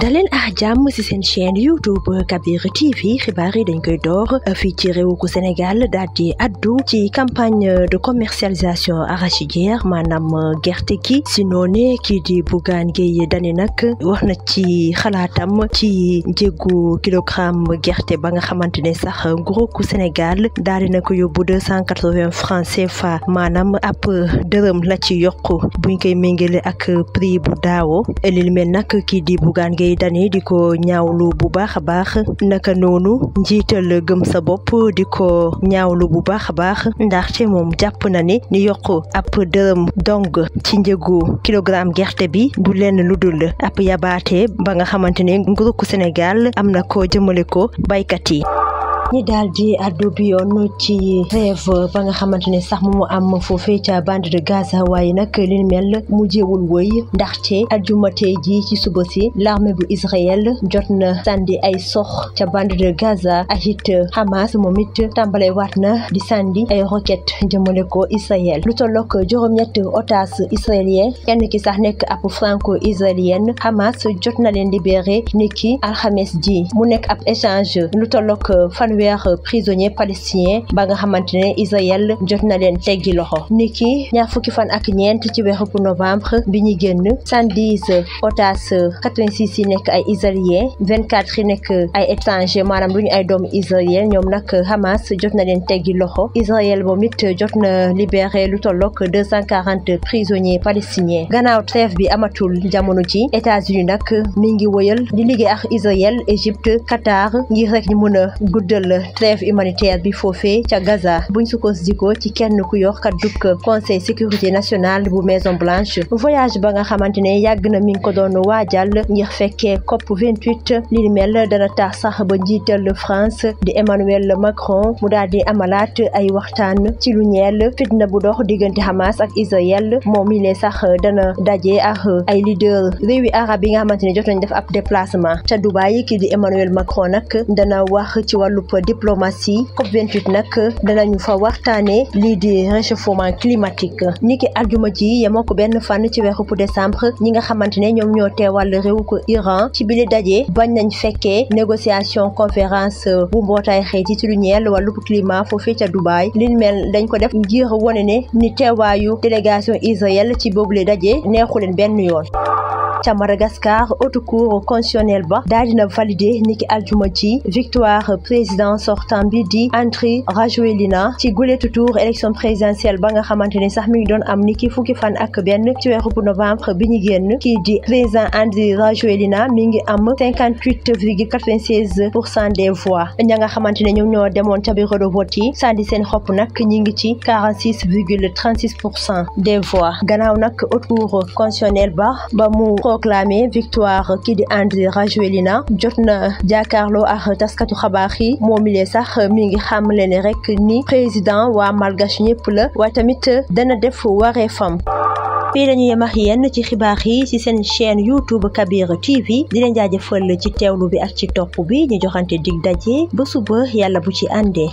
daleen ak jàmm ci seen chaîne YouTube Kabir TV xibaar yi dañ koy door fii ci réewu ku Sénégal daal di addu ci campagne de commercialisation arachidière maanaam gerte gi si noone kii di Bougane Gueye Dany nag wax na ci xalaatam ci njëgu kilogramme gerte ba nga xamante ne sax nguuru ku Sénégal daal di na ko yóbbu 280 francs CFA maanaam ab dërëm la ci yokku buñ koy méngale ak prix bu daawo li mel nag kii di Bougane Gueye Dany di ko ñaawlu bu baax a baax naka noonu njiital gëm sa bopp di ko ñaawlu bu baax a baax ndaxte moom jàpp na ni yokk ab dërëm dong ci njëgu kilogramme gerte bi du leen lu dul ab yabaate ba nga xamante ne nguuru Sénégal am na ko jëmale ko baykat yi. ñi daal di addu bi yoon ci trêve ba nga xamante ne sax mu am foofee ca bande de Gaza waaye nag li mel mujjewul woy ndaxte aljuma tey ji ci suba si l'armée bu Israël jot na sànni ay sox ca bande de Gaza ak it Hamas moom it tàmbale waat na di sànni ay roquette jëmale ko Israël lu tollook juróom-ñett otage israélien kenn ki sax nekk ab franco-israélienne Hamas jot na leen libéré niki alxames ji mu nekk ab échange lu tollook fanweer prisonnier palestinien ba nga xamante ne Israël jot na leen teggi loxo niki ñaar fukki fan ak ñeent ci weeru novembre bi ñu génn 110 otages 86 yi nekk ay israéliens 24 yi nekk ay étrangers maanaam duñu ay doomu israélien ñoom nag Hamas jot na leen teggi loxo Israël moom it jot na libéré lu tollook 240 prisonniers palestiniens gannaaw trêve bi amatul jamono ji États-Unis nag mi ngi wëyal di liggéey ak Israël Égypte Qatar ngir rek ñu mën a guddal trêve humanitaire bi foofee ca Gaza buñ sukkandikoo ci kenn ku yor kàddug conseil sécurité nationale bu Maison Blanche voyage ba nga xamante ne yàgg na mi ngi ko doon waajal ngir fekkee COP 28 li mel dana tax sax ba njiital France di Emmanuel Macron mu daal di amalaat ay waxtaan ci lu ñeel fitna bu dox diggante Hamas ak Israël moom mi sax dana daje ak ay leader réewi arab yi nga xamante ne jot nañ def ab déplacement ca Dubaï ki di Emmanuel Macron nag dana wax ci wàllu diplomatie COP28 nag danañu fa waxtaanee lii di réchauffement climatique niki aljuma ji yemoo ko benn fan ci weeru décembre ñi nga xamante ne ñoom ñoo teewal réew ko Iran ci bile daje bañ nañ fekkee négociation conférence bu mbootaay xeet yi ci lu ñeel wàllu climat foofee ca Dubaï li mel dañ ko def ngir wone ne ni teewaayu délégation Israël ci boobule daje neexu leen benn yoon. ca Madagascar haute cour constitutionnelle ba daal dina validé niki aljuma ci victoire président sortant bi di Andry Rajoelina ci guletu tour élection présidentielle ba nga xamante ne sax mi ngi doon am niki fukki fan ak benn ci weeru novembre bi ñu génn kii di président Andry Rajoelina mi ngi am 58,96% des voix ña nga xamante ne ñoom ñoo demoon ca bureau de vote yi sànni seen xopp nag ñi ngi ci 46,36% des voix gannaaw nag haute cour constitutionnelle ba mu proclamé victoire kii di Andry Rajoelina jot na jàkkaarloo ak taskatu xabaar yi moom ilee sax mi ngi xamle ne rek ni président waa malgache ñëpp la waaye tamit dana def wareefam. fii lañu yem ak yéen ci xibaar yi ci seen chaîne YouTube Kabir TV di leen jaajëfal ci teewlu bi ak ci topp bi ñu joxante dig daje ba suba yàlla bu ci àndee.